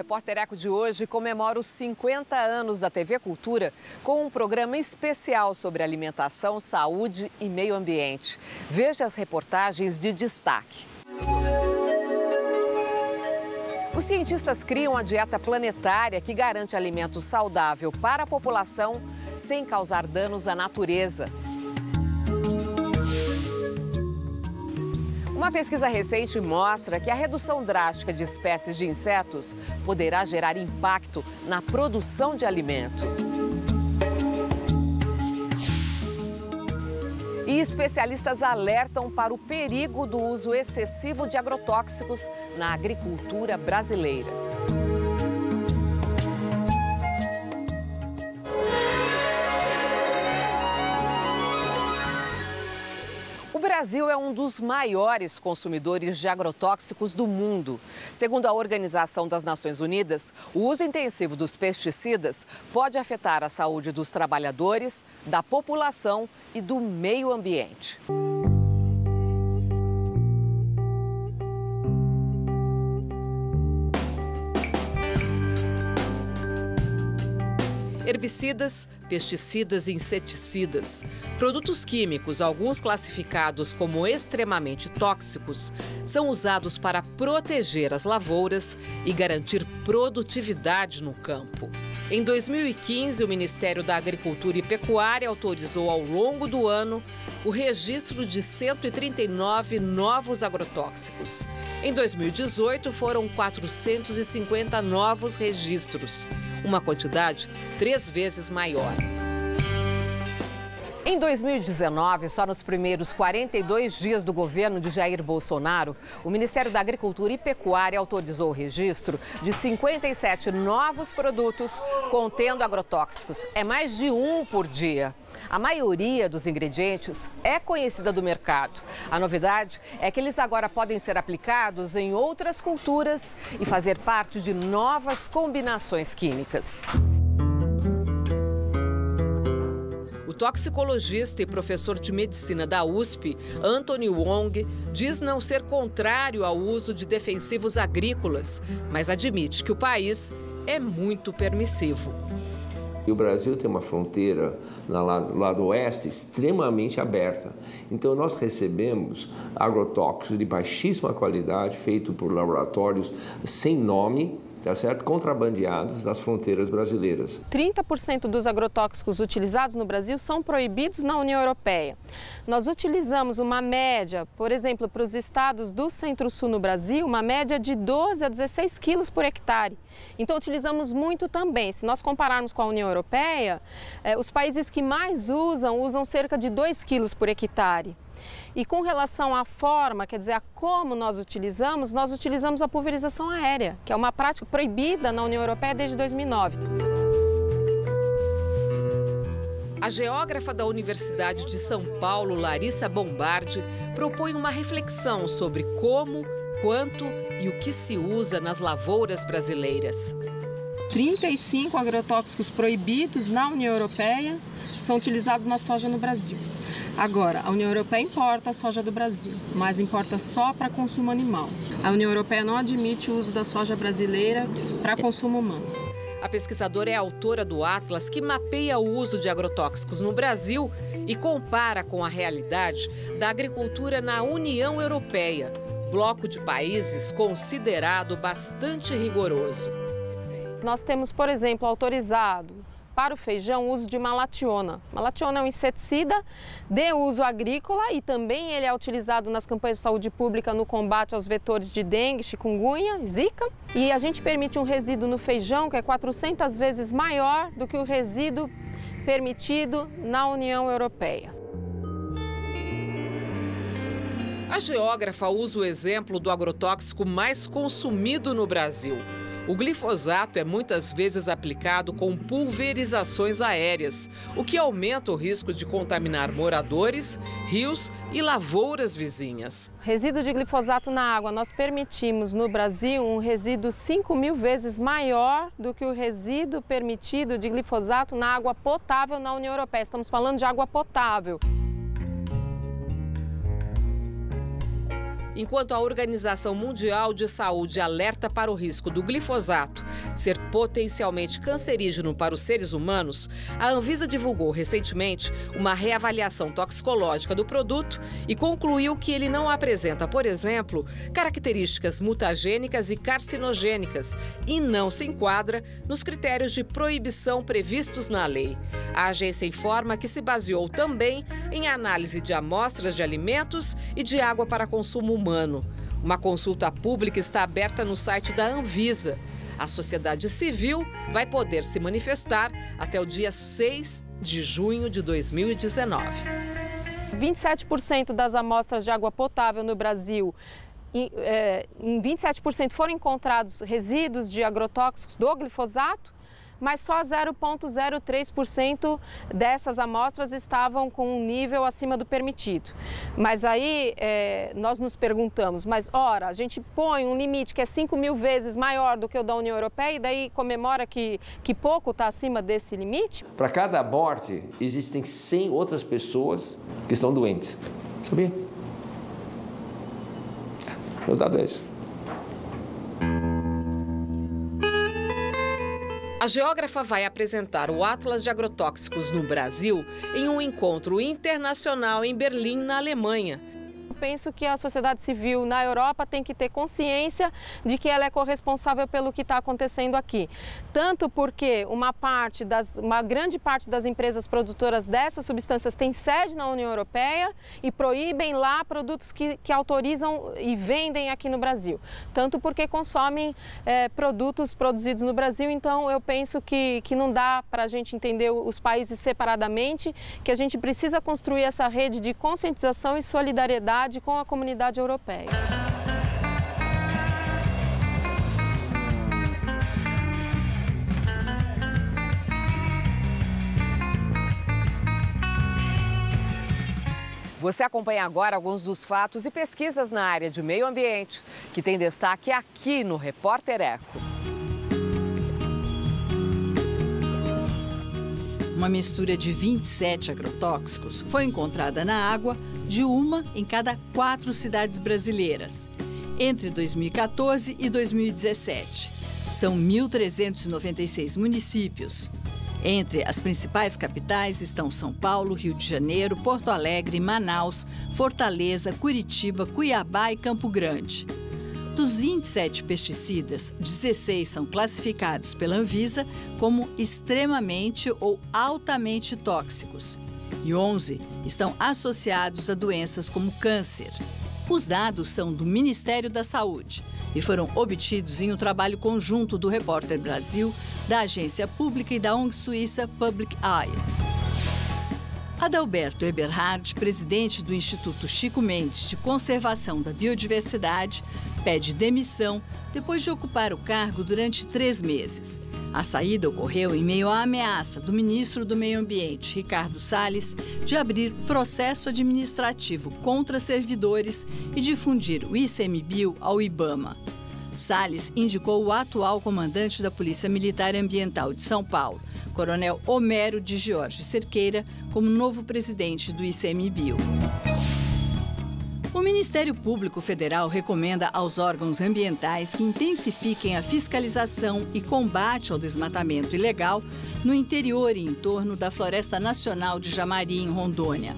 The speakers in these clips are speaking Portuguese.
Repórter Eco de hoje comemora os 50 anos da TV Cultura com um programa especial sobre alimentação, saúde e meio ambiente. Veja as reportagens de destaque. Os cientistas criam a dieta planetária que garante alimento saudável para a população sem causar danos à natureza. Uma pesquisa recente mostra que a redução drástica de espécies de insetos poderá gerar impacto na produção de alimentos. E especialistas alertam para o perigo do uso excessivo de agrotóxicos na agricultura brasileira. O Brasil é um dos maiores consumidores de agrotóxicos do mundo. Segundo a Organização das Nações Unidas, o uso intensivo dos pesticidas pode afetar a saúde dos trabalhadores, da população e do meio ambiente. Herbicidas, pesticidas e inseticidas. Produtos químicos, alguns classificados como extremamente tóxicos, são usados para proteger as lavouras e garantir produtividade no campo. Em 2015, o Ministério da Agricultura e Pecuária autorizou ao longo do ano o registro de 139 novos agrotóxicos. Em 2018, foram 450 novos registros, uma quantidade 3 vezes maior. Em 2019, só nos primeiros 42 dias do governo de Jair Bolsonaro, o Ministério da Agricultura e Pecuária autorizou o registro de 57 novos produtos contendo agrotóxicos. É mais de um por dia. A maioria dos ingredientes é conhecida do mercado. A novidade é que eles agora podem ser aplicados em outras culturas e fazer parte de novas combinações químicas. O toxicologista e professor de medicina da USP, Anthony Wong, diz não ser contrário ao uso de defensivos agrícolas, mas admite que o país é muito permissivo. E o Brasil tem uma fronteira no lado oeste extremamente aberta. Então nós recebemos agrotóxicos de baixíssima qualidade, feito por laboratórios sem nome, tá certo? Contrabandeados das fronteiras brasileiras. 30% dos agrotóxicos utilizados no Brasil são proibidos na União Europeia. Nós utilizamos uma média, por exemplo, para os estados do Centro-Sul no Brasil, uma média de 12 a 16 quilos por hectare. Então utilizamos muito também. Se nós compararmos com a União Europeia, os países que mais usam cerca de 2 quilos por hectare. E com relação à forma, quer dizer, a como nós utilizamos a pulverização aérea, que é uma prática proibida na União Europeia desde 2009. A geógrafa da Universidade de São Paulo, Larissa Bombardi, propõe uma reflexão sobre como, quanto e o que se usa nas lavouras brasileiras. 35 agrotóxicos proibidos na União Europeia são utilizados na soja no Brasil. Agora, a União Europeia importa a soja do Brasil, mas importa só para consumo animal. A União Europeia não admite o uso da soja brasileira para consumo humano. A pesquisadora é autora do Atlas, que mapeia o uso de agrotóxicos no Brasil e compara com a realidade da agricultura na União Europeia, bloco de países considerado bastante rigoroso. Nós temos, por exemplo, autorizado para o feijão o uso de malationa. Malationa é um inseticida de uso agrícola e também ele é utilizado nas campanhas de saúde pública no combate aos vetores de dengue, chikungunya, zika. E a gente permite um resíduo no feijão que é 400 vezes maior do que o resíduo permitido na União Europeia. A geógrafa usa o exemplo do agrotóxico mais consumido no Brasil. O glifosato é muitas vezes aplicado com pulverizações aéreas, o que aumenta o risco de contaminar moradores, rios e lavouras vizinhas. Resíduo de glifosato na água, nós permitimos no Brasil um resíduo 5.000 vezes maior do que o resíduo permitido de glifosato na água potável na União Europeia. Estamos falando de água potável. enquanto a Organização Mundial de Saúde alerta para o risco do glifosato ser potencialmente cancerígeno para os seres humanos, a Anvisa divulgou recentemente uma reavaliação toxicológica do produto e concluiu que ele não apresenta, por exemplo, características mutagênicas e carcinogênicas e não se enquadra nos critérios de proibição previstos na lei. A agência informa que se baseou também em análise de amostras de alimentos e de água para consumo humano. Uma consulta pública está aberta no site da Anvisa. A sociedade civil vai poder se manifestar até o dia 6 de junho de 2019. 27% das amostras de água potável no Brasil, em 27% foram encontrados resíduos de agrotóxicos do glifosato, mas só 0,03% dessas amostras estavam com um nível acima do permitido. Mas aí nós nos perguntamos, mas ora, a gente põe um limite que é 5.000 vezes maior do que o da União Europeia e daí comemora que pouco está acima desse limite? Para cada morte, existem 100 outras pessoas que estão doentes. Sabia? O dado é esse. A geógrafa vai apresentar o Atlas de Agrotóxicos no Brasil em um encontro internacional em Berlim, na Alemanha. Eu penso que a sociedade civil na Europa tem que ter consciência de que ela é corresponsável pelo que está acontecendo aqui. Tanto porque uma grande parte das empresas produtoras dessas substâncias tem sede na União Europeia e proíbem lá produtos que autorizam e vendem aqui no Brasil. Tanto porque consomem produtos produzidos no Brasil. Então eu penso que não dá para a gente entender os países separadamente, que a gente precisa construir essa rede de conscientização e solidariedade com a comunidade europeia. Você acompanha agora alguns dos fatos e pesquisas na área de meio ambiente, que tem destaque aqui no Repórter Eco. Uma mistura de 27 agrotóxicos foi encontrada na água de uma em cada 4 cidades brasileiras, entre 2014 e 2017. São 1.396 municípios. Entre as principais capitais estão São Paulo, Rio de Janeiro, Porto Alegre, Manaus, Fortaleza, Curitiba, Cuiabá e Campo Grande. Dos 27 pesticidas, 16 são classificados pela Anvisa como extremamente ou altamente tóxicos e 11 estão associados a doenças como câncer. Os dados são do Ministério da Saúde e foram obtidos em um trabalho conjunto do Repórter Brasil, da Agência Pública e da ONG suíça Public Eye. Adalberto Eberhard, presidente do Instituto Chico Mendes de Conservação da Biodiversidade, pede demissão depois de ocupar o cargo durante 3 meses. A saída ocorreu em meio à ameaça do ministro do Meio Ambiente, Ricardo Salles, de abrir processo administrativo contra servidores e difundir o ICMBio ao IBAMA. Salles indicou o atual comandante da Polícia Militar Ambiental de São Paulo, Coronel Homero de Jorge Cerqueira, como novo presidente do ICMBio. O Ministério Público Federal recomenda aos órgãos ambientais que intensifiquem a fiscalização e combate ao desmatamento ilegal no interior e em torno da Floresta Nacional de Jamari, em Rondônia.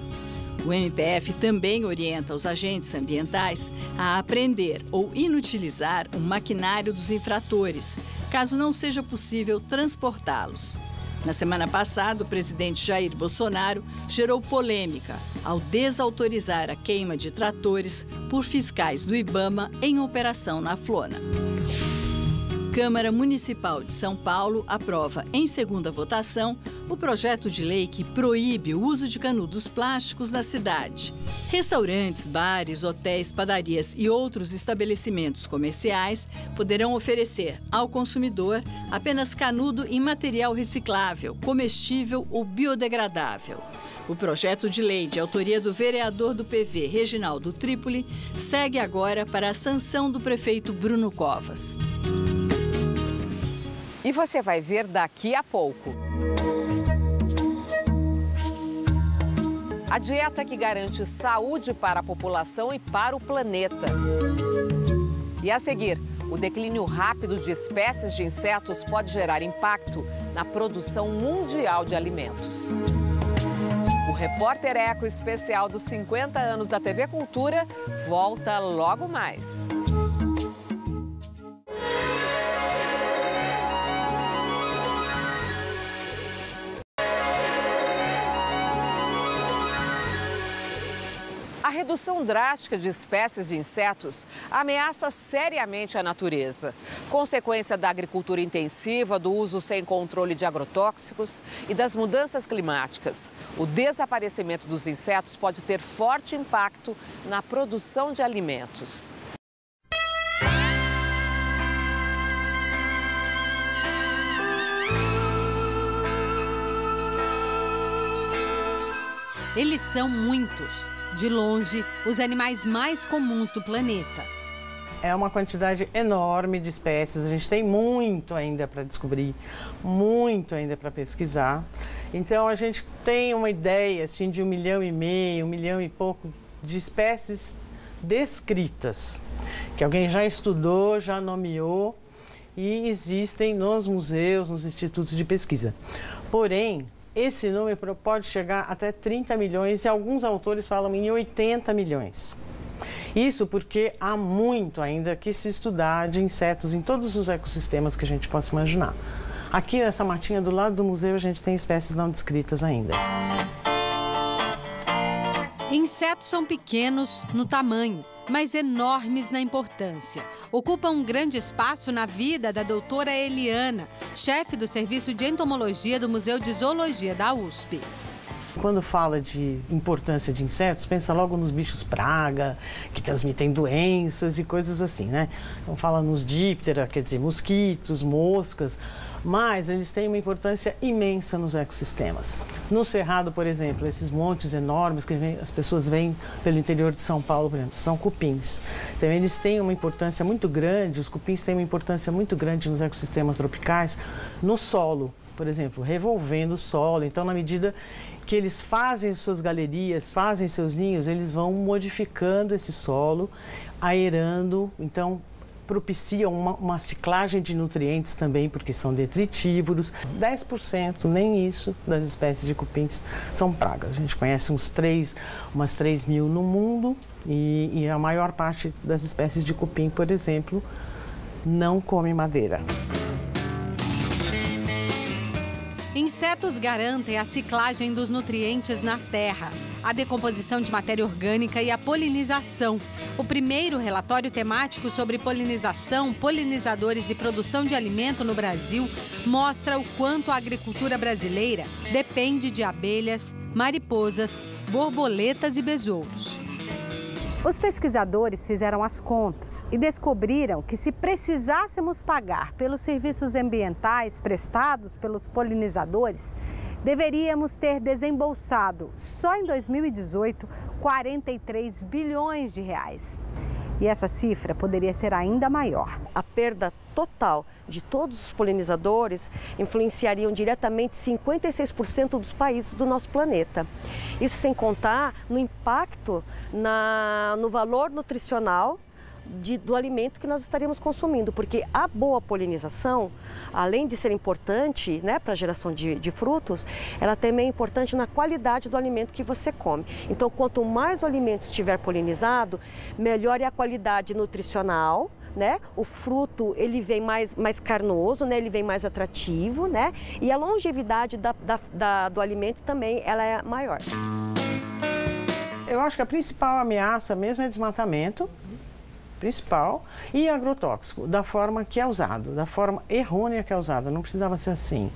O MPF também orienta os agentes ambientais a apreender ou inutilizar o maquinário dos infratores, caso não seja possível transportá-los. Na semana passada, o presidente Jair Bolsonaro gerou polêmica ao desautorizar a queima de tratores por fiscais do IBAMA em operação na Flona. Câmara Municipal de São Paulo aprova em segunda votação o projeto de lei que proíbe o uso de canudos plásticos na cidade. Restaurantes, bares, hotéis, padarias e outros estabelecimentos comerciais poderão oferecer ao consumidor apenas canudo em material reciclável, comestível ou biodegradável. O projeto de lei de autoria do vereador do PV, Reginaldo Trípoli, segue agora para a sanção do prefeito Bruno Covas. E você vai ver daqui a pouco. A dieta que garante saúde para a população e para o planeta. E a seguir, o declínio rápido de espécies de insetos pode gerar impacto na produção mundial de alimentos. O Repórter Eco especial dos 50 anos da TV Cultura volta logo mais. A redução drástica de espécies de insetos ameaça seriamente a natureza. Consequência da agricultura intensiva, do uso sem controle de agrotóxicos e das mudanças climáticas. O desaparecimento dos insetos pode ter forte impacto na produção de alimentos. Eles são muitos. De longe, os animais mais comuns do planeta. É uma quantidade enorme de espécies, a gente tem muito ainda para descobrir, muito ainda para pesquisar. Então a gente tem uma ideia assim, de 1,5 milhão, 1 milhão e pouco de espécies descritas, que alguém já estudou, já nomeou e existem nos museus, nos institutos de pesquisa. Porém, esse número pode chegar até 30 milhões e alguns autores falam em 80 milhões. Isso porque há muito ainda que se estudar de insetos em todos os ecossistemas que a gente possa imaginar. Aqui nessa matinha do lado do museu a gente tem espécies não descritas ainda. Insetos são pequenos no tamanho, mas enormes na importância. Ocupam um grande espaço na vida da doutora Eliana, chefe do Serviço de Entomologia do Museu de Zoologia da USP. Quando fala de importância de insetos, pensa logo nos bichos praga, que transmitem doenças e coisas assim, né? Então fala nos díptera, quer dizer, mosquitos, moscas, mas eles têm uma importância imensa nos ecossistemas. No Cerrado, por exemplo, esses montes enormes que as pessoas veem pelo interior de São Paulo, por exemplo, são cupins. Então eles têm uma importância muito grande, os cupins têm uma importância muito grande nos ecossistemas tropicais, no solo, por exemplo, revolvendo o solo. Então, na medida que eles fazem suas galerias, fazem seus ninhos, eles vão modificando esse solo, aerando, então propiciam uma ciclagem de nutrientes também, porque são detritívoros. 10%, nem isso, das espécies de cupins são pragas. A gente conhece umas 3 mil no mundo e a maior parte das espécies de cupim, por exemplo, não come madeira. Insetos garantem a ciclagem dos nutrientes na terra, a decomposição de matéria orgânica e a polinização. O primeiro relatório temático sobre polinização, polinizadores e produção de alimento no Brasil mostra o quanto a agricultura brasileira depende de abelhas, mariposas, borboletas e besouros. Os pesquisadores fizeram as contas e descobriram que se precisássemos pagar pelos serviços ambientais prestados pelos polinizadores, deveríamos ter desembolsado, só em 2018, 43 bilhões de reais. E essa cifra poderia ser ainda maior. A perda total de todos os polinizadores influenciariam diretamente 56% dos países do nosso planeta. Isso sem contar no impacto no valor nutricional do alimento que nós estaríamos consumindo, porque a boa polinização, além de ser importante, né, para a geração de frutos, ela também é importante na qualidade do alimento que você come. Então, quanto mais o alimento estiver polinizado, melhor é a qualidade nutricional, né? O fruto ele vem mais carnoso, né? Ele vem mais atrativo, né? E a longevidade do alimento também ela é maior. Eu acho que a principal ameaça mesmo é desmatamento, principal, e agrotóxico, da forma que é usado, da forma errônea que é usada, não precisava ser assim.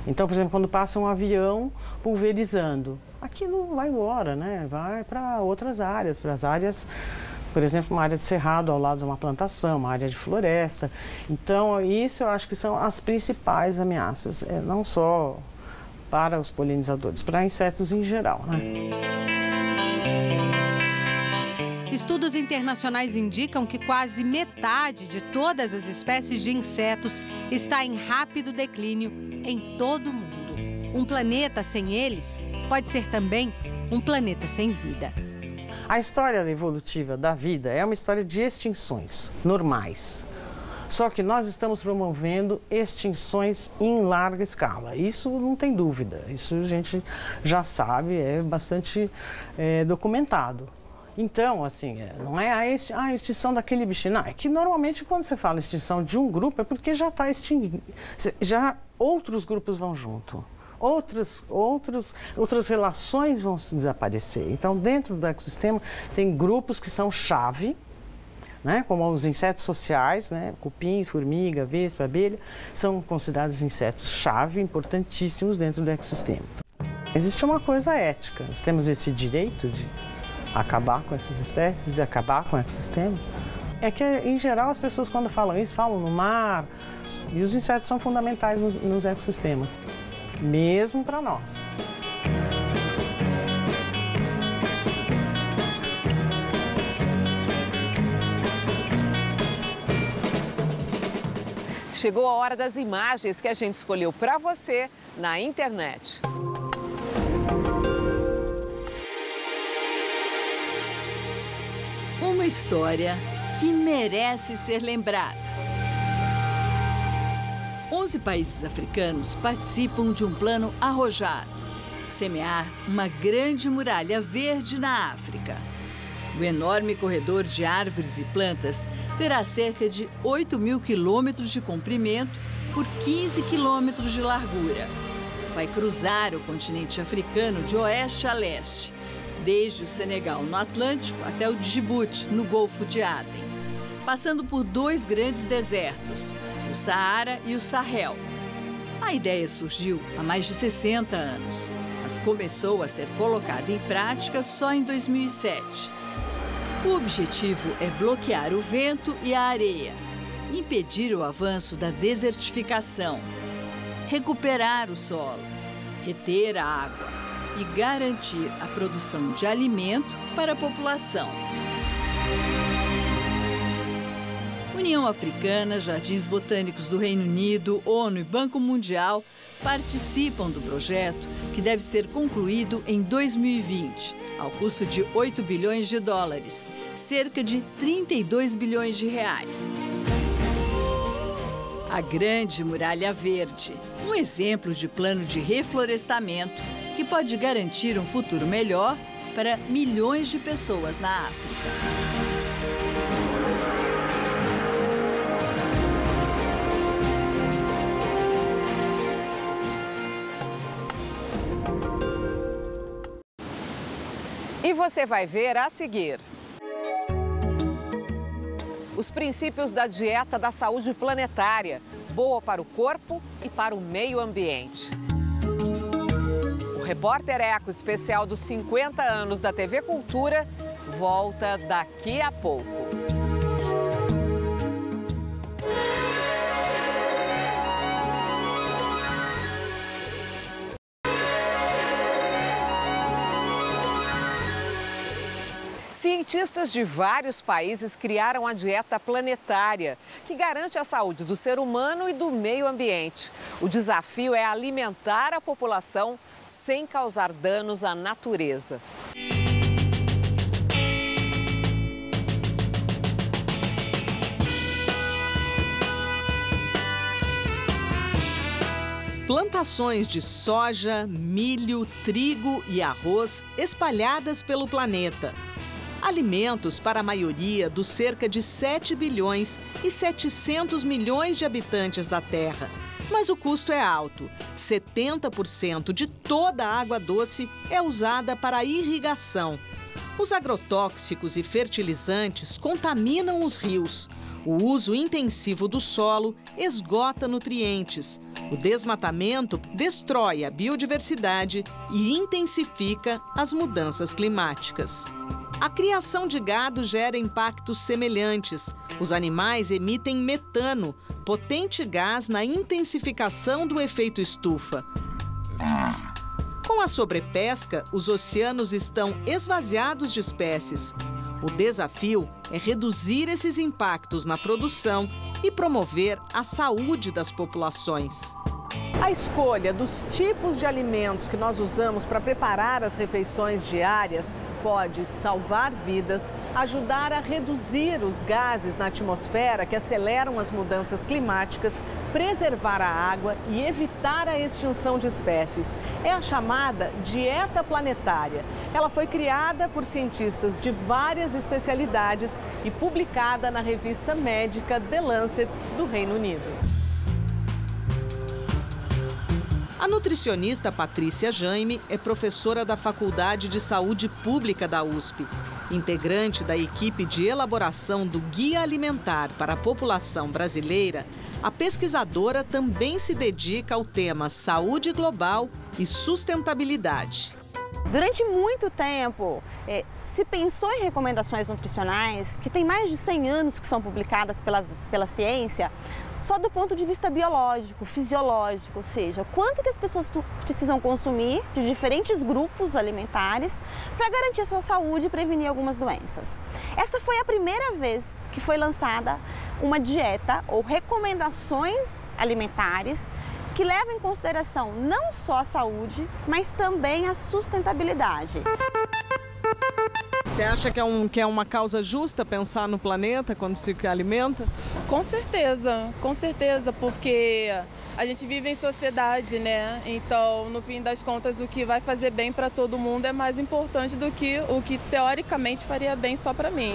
Então, por exemplo, quando passa um avião pulverizando, aquilo vai embora, né? Vai para outras áreas, para as áreas, por exemplo, uma área de cerrado ao lado de uma plantação, uma área de floresta. Então, isso eu acho que são as principais ameaças, não só para os polinizadores, para insetos em geral, né? Estudos internacionais indicam que quase metade de todas as espécies de insetos está em rápido declínio em todo o mundo. Um planeta sem eles pode ser também um planeta sem vida. A história evolutiva da vida é uma história de extinções normais. Só que nós estamos promovendo extinções em larga escala. Isso não tem dúvida, isso a gente já sabe, é bastante documentado. Então, assim, não é a extinção daquele bichinho. Não, é que normalmente quando você fala extinção de um grupo é porque já está extinguindo. Já outros grupos vão junto. Outras relações vão desaparecer. Então, dentro do ecossistema, tem grupos que são chave, né? Como os insetos sociais, né? Cupim, formiga, vespa, abelha, são considerados insetos-chave importantíssimos dentro do ecossistema. Existe uma coisa ética, nós temos esse direito de acabar com essas espécies, de acabar com o ecossistema. É que, em geral, as pessoas quando falam isso, falam no mar, e os insetos são fundamentais nos ecossistemas, mesmo para nós. Chegou a hora das imagens que a gente escolheu para você na internet. Uma história que merece ser lembrada. 11 países africanos participam de um plano arrojado: semear uma grande muralha verde na África. O enorme corredor de árvores e plantas terá cerca de 8.000 quilômetros de comprimento por 15 quilômetros de largura. Vai cruzar o continente africano de oeste a leste, desde o Senegal, no Atlântico, até o Djibouti, no Golfo de Aden, passando por 2 grandes desertos, o Saara e o Sahel. A ideia surgiu há mais de 60 anos, mas começou a ser colocada em prática só em 2007. O objetivo é bloquear o vento e a areia, impedir o avanço da desertificação, recuperar o solo, reter a água e garantir a produção de alimento para a população. União Africana, Jardins Botânicos do Reino Unido, ONU e Banco Mundial participam do projeto, que deve ser concluído em 2020, ao custo de 8 bilhões de dólares, cerca de 32 bilhões de reais. A Grande Muralha Verde, um exemplo de plano de reflorestamento que pode garantir um futuro melhor para milhões de pessoas na África. E você vai ver a seguir: os princípios da dieta da saúde planetária, boa para o corpo e para o meio ambiente. O Repórter Eco especial dos 50 anos da TV Cultura volta daqui a pouco. Cientistas de vários países criaram a dieta planetária, que garante a saúde do ser humano e do meio ambiente. O desafio é alimentar a população sem causar danos à natureza. Plantações de soja, milho, trigo e arroz espalhadas pelo planeta. Alimentos para a maioria dos cerca de 7 bilhões e 700 milhões de habitantes da Terra. Mas o custo é alto. 70% de toda a água doce é usada para a irrigação. Os agrotóxicos e fertilizantes contaminam os rios. O uso intensivo do solo esgota nutrientes. O desmatamento destrói a biodiversidade e intensifica as mudanças climáticas. A criação de gado gera impactos semelhantes. Os animais emitem metano, potente gás na intensificação do efeito estufa. Com a sobrepesca, os oceanos estão esvaziados de espécies. O desafio é reduzir esses impactos na produção e promover a saúde das populações. A escolha dos tipos de alimentos que nós usamos para preparar as refeições diárias pode salvar vidas, ajudar a reduzir os gases na atmosfera que aceleram as mudanças climáticas, preservar a água e evitar a extinção de espécies. É a chamada dieta planetária. Ela foi criada por cientistas de várias especialidades e publicada na revista médica The Lancet do Reino Unido. A nutricionista Patrícia Jaime é professora da Faculdade de Saúde Pública da USP. Integrante da equipe de elaboração do Guia Alimentar para a População Brasileira, a pesquisadora também se dedica ao tema saúde global e sustentabilidade. Durante muito tempo, se pensou em recomendações nutricionais que tem mais de 100 anos que são publicadas pela ciência, só do ponto de vista biológico, fisiológico, ou seja, quanto que as pessoas precisam consumir de diferentes grupos alimentares para garantir a sua saúde e prevenir algumas doenças. Essa foi a primeira vez que foi lançada uma dieta ou recomendações alimentares que levam em consideração não só a saúde, mas também a sustentabilidade. Você acha que é uma causa justa pensar no planeta quando se alimenta? Com certeza, porque a gente vive em sociedade, né? Então, no fim das contas, o que vai fazer bem para todo mundo é mais importante do que o que teoricamente faria bem só para mim.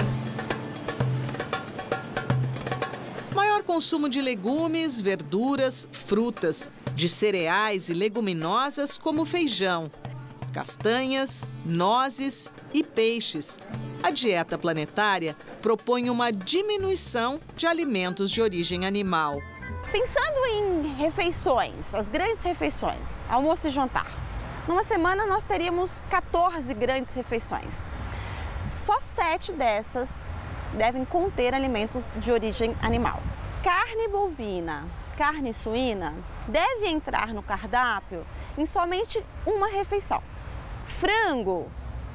Maior consumo de legumes, verduras, frutas, de cereais e leguminosas como feijão, castanhas, nozes e peixes. A dieta planetária propõe uma diminuição de alimentos de origem animal. Pensando em refeições, as grandes refeições, almoço e jantar, numa semana nós teríamos 14 grandes refeições. Só 7 dessas devem conter alimentos de origem animal. Carne bovina, carne suína deve entrar no cardápio em somente uma refeição. Frango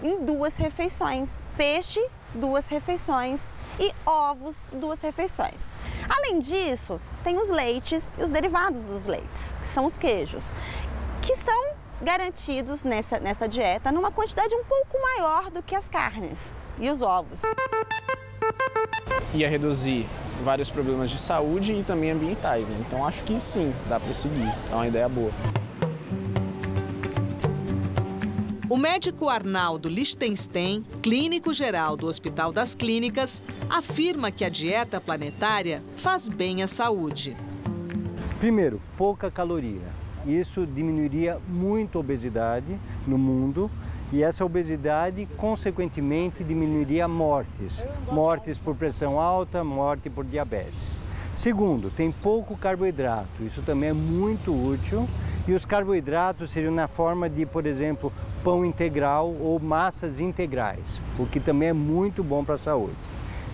em 2 refeições, peixe 2 refeições e ovos 2 refeições. Além disso, tem os leites e os derivados dos leites, que são os queijos, que são garantidos nessa dieta numa quantidade um pouco maior do que as carnes e os ovos. Ia reduzir vários problemas de saúde e também ambientais, né? Então acho que sim, dá para seguir, é uma ideia boa. O médico Arnaldo Lichtenstein, clínico geral do Hospital das Clínicas, afirma que a dieta planetária faz bem à saúde. Primeiro, pouca caloria. Isso diminuiria muito a obesidade no mundo e essa obesidade, consequentemente, diminuiria mortes. Mortes por pressão alta, morte por diabetes. Segundo, tem pouco carboidrato. Isso também é muito útil. E os carboidratos seriam na forma de, por exemplo, pão integral ou massas integrais, o que também é muito bom para a saúde.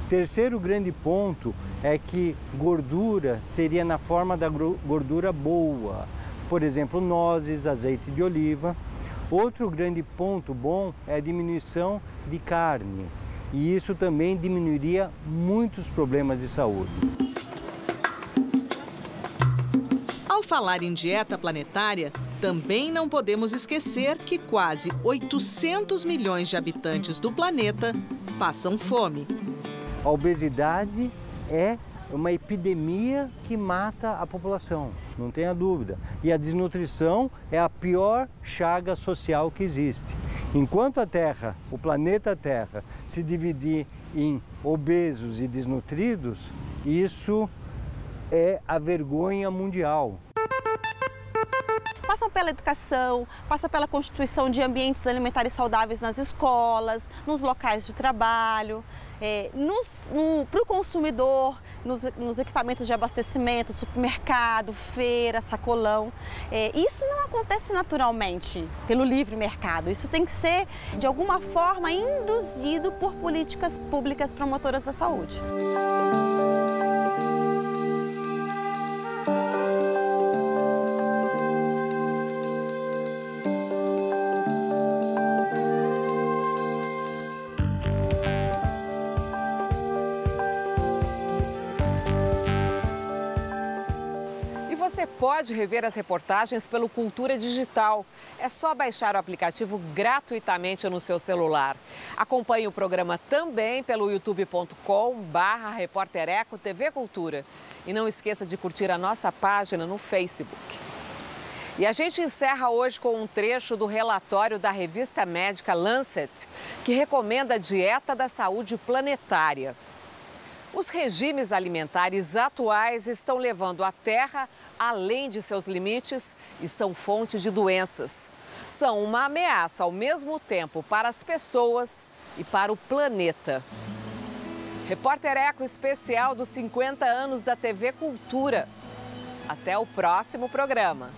Terceiro grande ponto é que gordura seria na forma da gordura boa, por exemplo, nozes, azeite de oliva. Outro grande ponto bom é a diminuição de carne, e isso também diminuiria muitos problemas de saúde. Ao falar em dieta planetária, também não podemos esquecer que quase 800 milhões de habitantes do planeta passam fome. A obesidade é uma epidemia que mata a população, não tenha dúvida. E a desnutrição é a pior chaga social que existe. Enquanto a Terra, o planeta Terra, se dividir em obesos e desnutridos, isso é a vergonha mundial. Passam pela educação, passa pela constituição de ambientes alimentares saudáveis nas escolas, nos locais de trabalho, para o consumidor, nos equipamentos de abastecimento, supermercado, feira, sacolão. Isso não acontece naturalmente pelo livre mercado, isso tem que ser, de alguma forma, induzido por políticas públicas promotoras da saúde. você pode rever as reportagens pelo Cultura Digital. É só baixar o aplicativo gratuitamente no seu celular. Acompanhe o programa também pelo youtube.com/Repórter Eco TV Cultura. E não esqueça de curtir a nossa página no Facebook. E a gente encerra hoje com um trecho do relatório da revista médica Lancet, que recomenda a dieta da saúde planetária. Os regimes alimentares atuais estão levando a Terra além de seus limites e são fonte de doenças. São uma ameaça ao mesmo tempo para as pessoas e para o planeta. Repórter Eco especial dos 50 anos da TV Cultura. Até o próximo programa.